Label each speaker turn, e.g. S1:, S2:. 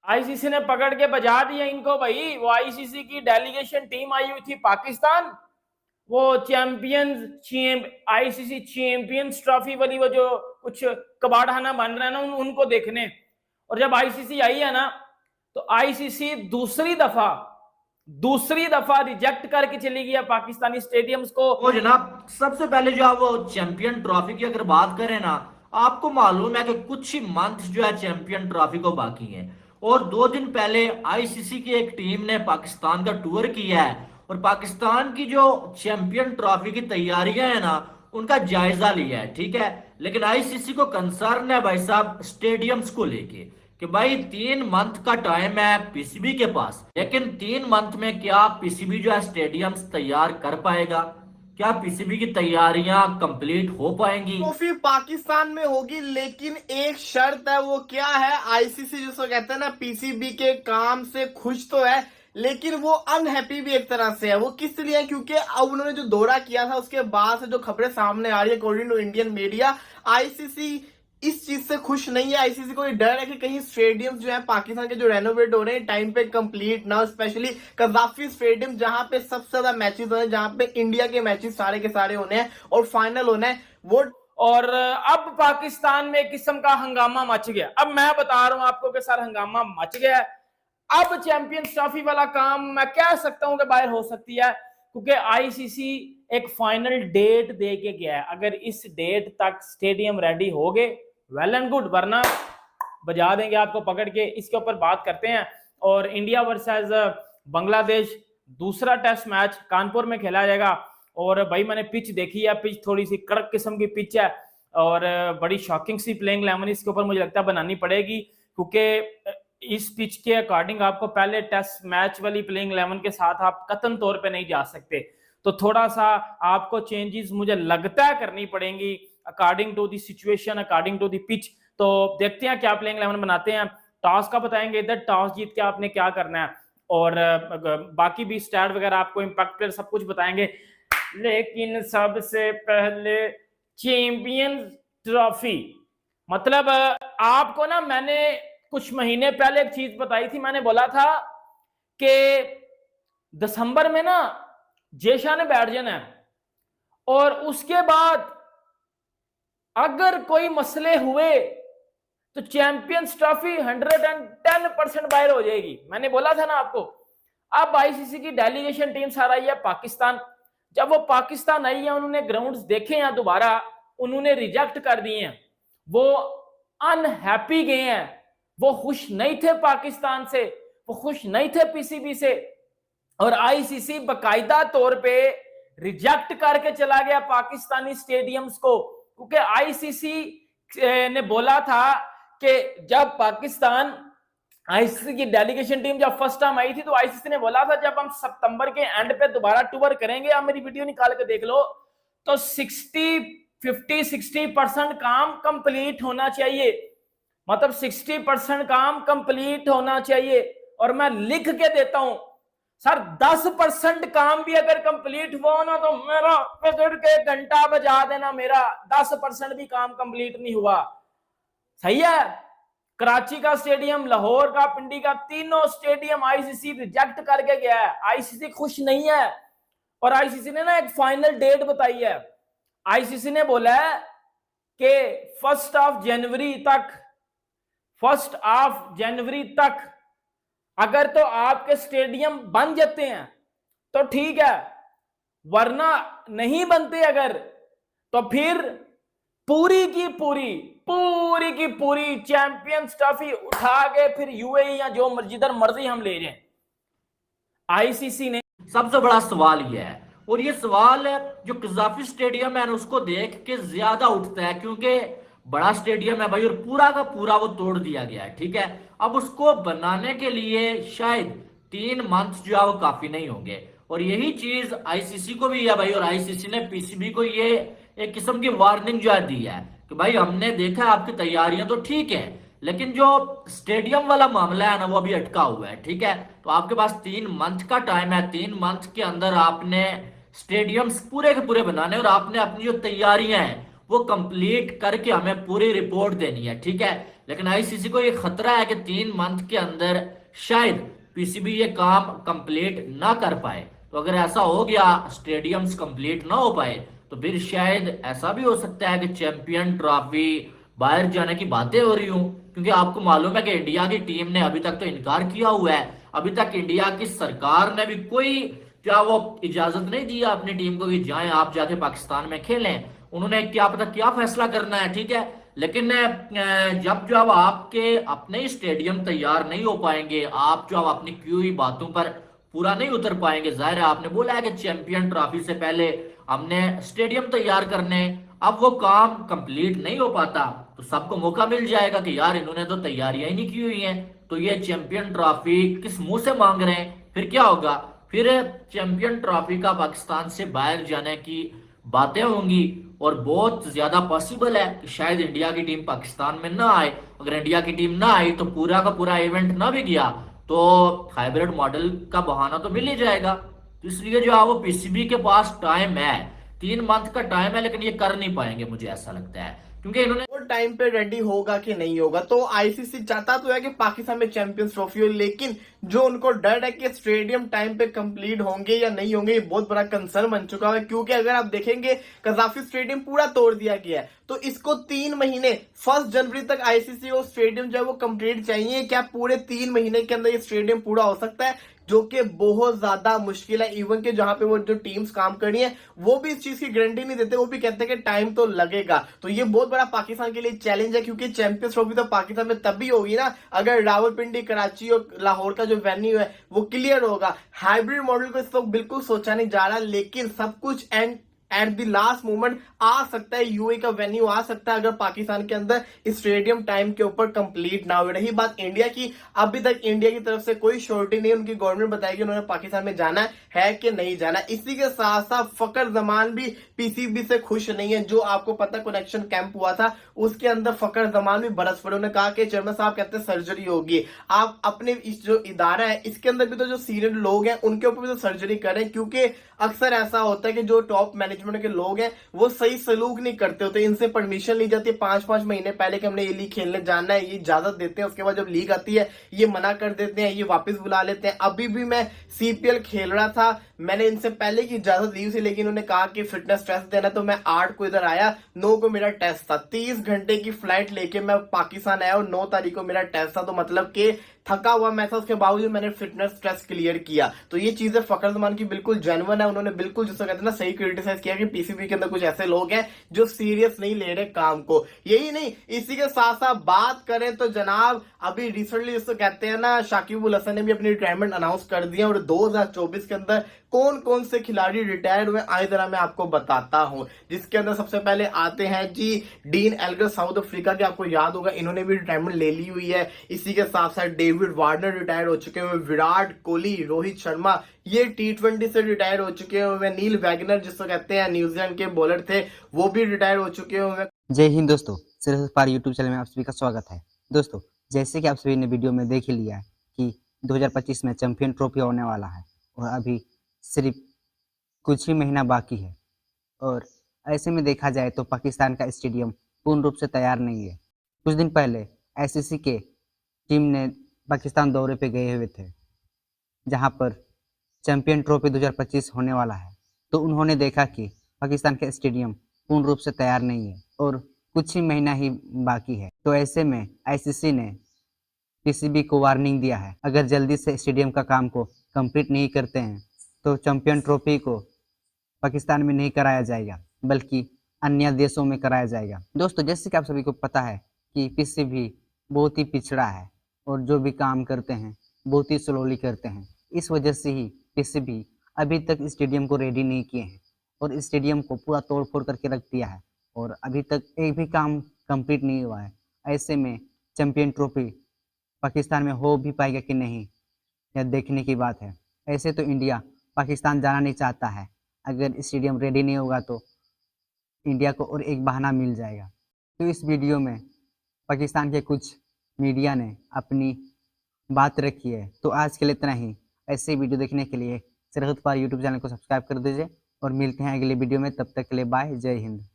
S1: ICC ने पकड़ के बजा दिया इनको भाई। वो आईसीसी की डेलीगेशन टीम आई हुई थी पाकिस्तान, वो आईसीसी चैंपियंस ट्रॉफी वाली वो जो कुछ कबाड़खाना बन रहा है ना उनको देखने। और जब आईसीसी आई है ना तो आईसीसी दूसरी दफा रिजेक्ट करके चली गई पाकिस्तानी स्टेडियम्स को।
S2: वो जनाब, सबसे पहले जो आप वो चैंपियन ट्रॉफी की अगर बात करें ना, आपको मालूम है कि कुछ ही मंथ जो है चैंपियन ट्रॉफी को बाकी है। और 2 दिन पहले आईसीसी की एक टीम ने पाकिस्तान का टूर किया है और पाकिस्तान की जो चैंपियन ट्रॉफी की तैयारियां है ना, उनका जायजा लिया है। ठीक है, लेकिन आईसीसी को कंसर्न है भाई साहब स्टेडियम्स को लेके कि भाई 3 मंथ का टाइम है पीसीबी के पास, लेकिन 3 मंथ में क्या पीसीबी जो है स्टेडियम्स तैयार कर पाएगा? क्या पीसीबी की तैयारियां कंप्लीट हो पाएंगी?
S3: तो फिर पाकिस्तान में होगी, लेकिन एक शर्त है। वो क्या है? आईसीसी जिसको कहते हैं ना, पीसीबी के काम से खुश तो है लेकिन वो अनहैप्पी भी एक तरह से है। वो किस लिए है? क्योंकि अब उन्होंने जो दौरा किया था उसके बाद से जो खबरें सामने आ रही है according to Indian media, ICC इस चीज से खुश नहीं है। आईसीसी को ये डर है कि कहीं स्टेडियम जो है पाकिस्तान के जो रेनोवेट हो रहे हैं टाइम पे कंप्लीट ना, स्पेशली कजाफी स्टेडियम जहां पे सबसे ज्यादा मैचेस होने हैं, जहां पे इंडिया के मैचेस सारे के सारे होने हैं और फाइनल होना है वो।
S1: और अब पाकिस्तान में एक किस्म का हंगामा मच गया। अब मैं बता रहा हूं आपको कि सर हंगामा मच गया है। अब चैंपियंस ट्रॉफी वाला काम मैं कह सकता हूं कि बाहर हो सकती है, क्योंकि आईसीसी एक फाइनल डेट दे के गया है। अगर इस डेट तक स्टेडियम रेडी हो गए वेल एंड गुड, वरना बजा देंगे आपको पकड़ के। इसके ऊपर बात करते हैं। और इंडिया वर्सेस बांग्लादेश दूसरा टेस्ट मैच कानपुर में खेला जाएगा। और भाई मैंने पिच देखी है, पिच थोड़ी सी कड़क किस्म की पिच है और बड़ी शॉकिंग सी प्लेइंग 11 इसके ऊपर मुझे लगता है बनानी पड़ेगी, क्योंकि इस पिच के अकॉर्डिंग आपको पहले टेस्ट मैच वाली प्लेइंग 11 के साथ आप कतन तौर पे नहीं जा सकते। तो थोड़ा सा आपको चेंजेस मुझे लगता है करनी पड़ेंगी according to the situation, according to the pitch. तो देखते हैं क्या प्लेइंग 11 बनाते हैं। टॉस का बताएंगे, इधर टॉस जीत के आपने क्या करना है और बाकी भी स्टैट वगैरह आपको इंपैक्ट प्लेयर सब कुछ बताएंगे। लेकिन सबसे पहले चैंपियंस ट्रॉफी, मतलब आपको ना मैंने कुछ महीने पहले एक चीज बताई थी। मैंने बोला था कि दिसंबर में ना जेशा ने बैठ जाना है और उसके बाद अगर कोई मसले हुए तो चैंपियंस ट्रॉफी 110% बाहर हो जाएगी। मैंने बोला था ना आपको। अब आईसीसी की डेलीगेशन टीम सारा आई है पाकिस्तान। जब वो पाकिस्तान आई है उन्होंने ग्राउंड्स देखे हैं दोबारा, उन्होंने रिजेक्ट कर दिए हैं। वो अनहैप्पी गए हैं, वो खुश नहीं थे पाकिस्तान से, वो खुश नहीं थे पीसीबी से। और आईसीसी बकायदा तौर पे रिजेक्ट करके चला गया पाकिस्तानी स्टेडियम्स को, क्योंकि आईसीसी ने बोला था कि जब पाकिस्तान आईसीसी की डेलीगेशन टीम जब फर्स्ट टाइम आई थी तो आईसीसी ने बोला था जब हम सितंबर के एंड पे दोबारा टूर करेंगे, आप मेरी वीडियो निकाल के देख लो, तो 60% काम कंप्लीट होना चाहिए। मतलब 60% काम कंप्लीट होना चाहिए। और मैं लिख के देता हूं सर, 10% काम भी अगर कंप्लीट हुआ ना तो मेरा पकड़ के घंटा बजा देना। मेरा 10% भी काम कंप्लीट नहीं हुआ, सही है। कराची का स्टेडियम, लाहौर का, पिंडी का, तीनों स्टेडियम आईसीसी रिजेक्ट करके गया है। आईसीसी खुश नहीं है। और आईसीसी ने ना एक फाइनल डेट बताई है। आईसीसी ने बोला है कि 1 जनवरी तक अगर तो आपके स्टेडियम बन जाते हैं तो ठीक है, वरना नहीं बनते अगर, तो फिर पूरी की पूरी चैंपियंस ट्रॉफी उठा के फिर यूएई या जो जिधर मर्जी हम ले जाएं। आईसीसी ने
S2: सबसे बड़ा सवाल यह है, और ये सवाल जो कजाफी स्टेडियम है उसको देख के ज्यादा उठता है, क्योंकि बड़ा स्टेडियम है भाई और पूरा का पूरा वो तोड़ दिया गया है। ठीक है, अब उसको बनाने के लिए शायद 3 मंथ जो है वो काफी नहीं होंगे। और यही चीज आईसीसी को भी है भाई, और आईसीसी ने पीसीबी को ये एक किस्म की वार्निंग जो है दी है कि भाई हमने देखा आपकी तैयारियां तो ठीक है, लेकिन जो स्टेडियम वाला मामला है ना वो अभी अटका हुआ है। ठीक है, तो आपके पास 3 मंथ का टाइम है। 3 मंथ के अंदर आपने स्टेडियम्स पूरे के पूरे बनाने और आपने अपनी जो तैयारियां हैं वो कंप्लीट करके हमें पूरी रिपोर्ट देनी है, ठीक है। लेकिन आईसीसी को ये खतरा है कि 3 मंथ के अंदर शायद पीसीबी ये काम कंप्लीट ना कर पाए। तो अगर ऐसा हो गया, स्टेडियम्स कंप्लीट ना हो पाए, तो फिर शायद ऐसा भी हो सकता है कि चैंपियन ट्रॉफी बाहर जाने की बातें हो रही हूँ। क्योंकि आपको मालूम है कि इंडिया की टीम ने अभी तक तो इनकार किया हुआ है। अभी तक इंडिया की सरकार ने भी कोई क्या वो इजाजत नहीं दी अपनी टीम को कि जाएं आप जाके पाकिस्तान में खेलें। उन्होंने क्या पता क्या फैसला करना है, ठीक है। लेकिन जब आपके अपने ही स्टेडियम तैयार नहीं हो पाएंगे, आप जो अपनी की हुई बातों पर पूरा नहीं उतर पाएंगे, जाहिर है आपने बोला है कि चैंपियन ट्रॉफी से पहले हमने स्टेडियम तैयार करने, अब वो काम कंप्लीट नहीं हो पाता तो सबको मौका मिल जाएगा कि यार इन्होंने तो तैयारियां ही नहीं की हुई हैं, तो ये चैंपियन ट्रॉफी किस मुंह से मांग रहे हैं। फिर क्या होगा, फिर चैंपियन ट्रॉफी का पाकिस्तान से बाहर जाने की बातें होंगी। और बहुत ज्यादा पॉसिबल है कि शायद इंडिया की टीम पाकिस्तान में ना आए। अगर इंडिया की टीम ना आई तो पूरा का पूरा इवेंट ना भी गया तो हाइब्रिड मॉडल का बहाना तो मिल ही जाएगा। तो इसलिए जो है वो पीसीबी के पास टाइम है, 3 मंथ का टाइम है, लेकिन ये कर नहीं पाएंगे मुझे ऐसा लगता है, क्योंकि इन्होंने
S3: वो टाइम पे रेडी होगा कि नहीं होगा। तो आईसीसी चाहता तो है कि पाकिस्तान में चैंपियंस ट्रॉफी हो, लेकिन जो उनको डर है कि स्टेडियम टाइम पे कंप्लीट होंगे या नहीं होंगे, ये बहुत बड़ा कंसर्न बन चुका है। क्योंकि अगर आप देखेंगे कजाफी स्टेडियम पूरा तोड़ दिया गया है, तो इसको 3 महीने 1 जनवरी तक आईसीसी को स्टेडियम जो है वो कंप्लीट चाहिए। क्या पूरे 3 महीने के अंदर ये स्टेडियम पूरा हो सकता है? जो कि बहुत ज्यादा मुश्किल है। इवन के जहां पे वो जो टीम्स काम कर रही है वो भी इस चीज की गारंटी नहीं देते, वो भी कहते हैं कि टाइम तो लगेगा। तो ये बहुत बड़ा पाकिस्तान के लिए चैलेंज है, क्योंकि चैंपियंस ट्रॉफी तो पाकिस्तान में तभी होगी ना अगर रावलपिंडी, कराची और लाहौर का जो वेन्यू है वो क्लियर होगा। हाइब्रिड मॉडल को इस वक्त बिल्कुल सोचा नहीं जा रहा, लेकिन सब कुछ एट द लास्ट मोमेंट आ सकता है। यूएई का वेन्यू आ सकता है अगर पाकिस्तान के अंदर स्टेडियम टाइम के ऊपर कंप्लीट ना हो। रही बात इंडिया की, अभी तक इंडिया की तरफ से कोई श्योरिटी नहीं, उनकी गवर्नमेंट बताएगी उन्होंने पाकिस्तान में जाना है कि नहीं जाना। इसी के साथ साथ फखर जमान भी पीसीबी से खुश नहीं है। जो आपको पता कनेक्शन कैंप हुआ था उसके अंदर फखर जमान भी बरस पड़े। उन्होंने कहा कि चेयरमैन साहब कहते हैं सर्जरी होगी, आप अपने इस जो इदारा है इसके अंदर भी तो जो सीनियर लोग हैं उनके ऊपर भी तो सर्जरी करें। क्योंकि अक्सर ऐसा होता है कि जो टॉप मैनेजमेंट के लोग हैं वो सही सलूक नहीं करते होते, इनसे परमिशन ली जाती है 5-5 महीने पहले कि हमने ये लीग खेलने जाना है, ये इजाजत देते हैं। उसके बाद जब लीग आती है ये मना कर देते हैं, ये वापस बुला लेते हैं। अभी भी मैं सीपीएल खेल रहा था, मैंने इनसे पहले की इजाजत ली थी, लेकिन उन्होंने कहा कि फिटनेस टेस्ट देना, तो मैं 8 को इधर आया, 9 को मेरा टेस्ट था। 30 घंटे की फ्लाइट लेके मैं पाकिस्तान आया और 9 तारीख को मेरा टेस्ट था। तो मतलब कि थका हुआ मैं था, उसके बावजूद मैंने फिटनेस टेस्ट क्लियर किया। तो ये चीजें फखर जमान की बिल्कुल जेन्युइन है। उन्होंने बिल्कुल जिसको कहते हैं ना सही क्रिटिसाइज किया कि पीसीबी के अंदर कुछ ऐसे लोग हैं जो सीरियस नहीं ले रहे काम को। यही नहीं, इसी के साथ साथ बात करें तो जनाब अभी रिसेंटली जिसको कहते हैं ना शाकिब उल हसन ने भी अपनी रिटायरमेंट अनाउंस कर दिया। और 2024 के अंदर कौन कौन से खिलाड़ी रिटायर हुए आए जरा मैं आपको बताता हूं। जिसके अंदर सबसे पहले आते हैं जी डीन एल्गर, साउथ अफ्रीका के, आपको याद होगा इन्होंने भी रिटायरमेंट ले ली हुई है। इसी के साथ साथ डेविड वार्नर रिटायर हो चुके हुए, विराट कोहली, रोहित शर्मा ये T20 से रिटायर हो चुके हुए, नील वैगनर जिसको कहते हैं न्यूजीलैंड के बॉलर थे वो भी रिटायर हो चुके हुए।
S4: जय हिंद दोस्तों, सिर्फ पार यूट्यूब चैनल में आप सभी का स्वागत है। दोस्तों जैसे कि आप सभी ने वीडियो में देख ही लिया है कि 2025 में चैंपियन ट्रॉफी होने वाला है और अभी सिर्फ कुछ ही महीना बाकी है। और ऐसे में देखा जाए तो पाकिस्तान का स्टेडियम पूर्ण रूप से तैयार नहीं है। कुछ दिन पहले आईसीसी के टीम ने पाकिस्तान दौरे पे गए हुए थे जहां पर चैंपियन ट्रॉफी 2025 होने वाला है। तो उन्होंने देखा कि पाकिस्तान का स्टेडियम पूर्ण रूप से तैयार नहीं है और कुछ ही महीना ही बाकी है। तो ऐसे में आईसीसी ने पीसीबी को वार्निंग दिया है, अगर जल्दी से स्टेडियम का काम को कंप्लीट नहीं करते हैं तो चैंपियन ट्रॉफी को पाकिस्तान में नहीं कराया जाएगा बल्कि अन्य देशों में कराया जाएगा। दोस्तों जैसे कि आप सभी को पता है कि पीसीबी बहुत ही पिछड़ा है और जो भी काम करते हैं बहुत ही स्लोली करते हैं। इस वजह से ही पीसीबी अभी तक स्टेडियम को रेडी नहीं किए हैं और स्टेडियम को पूरा तोड़ फोड़ करके रख दिया है और अभी तक एक भी काम कंप्लीट नहीं हुआ है। ऐसे में चैंपियन ट्रॉफी पाकिस्तान में हो भी पाएगा कि नहीं यह देखने की बात है। ऐसे तो इंडिया पाकिस्तान जाना नहीं चाहता है, अगर स्टेडियम रेडी नहीं होगा तो इंडिया को और एक बहाना मिल जाएगा। तो इस वीडियो में पाकिस्तान के कुछ मीडिया ने अपनी बात रखी है। तो आज के लिए इतना ही। ऐसे वीडियो देखने के लिए सरहद पार यूट्यूब चैनल को सब्सक्राइब कर दीजिए और मिलते हैं अगले वीडियो में। तब तक के लिए बाय, जय हिंद।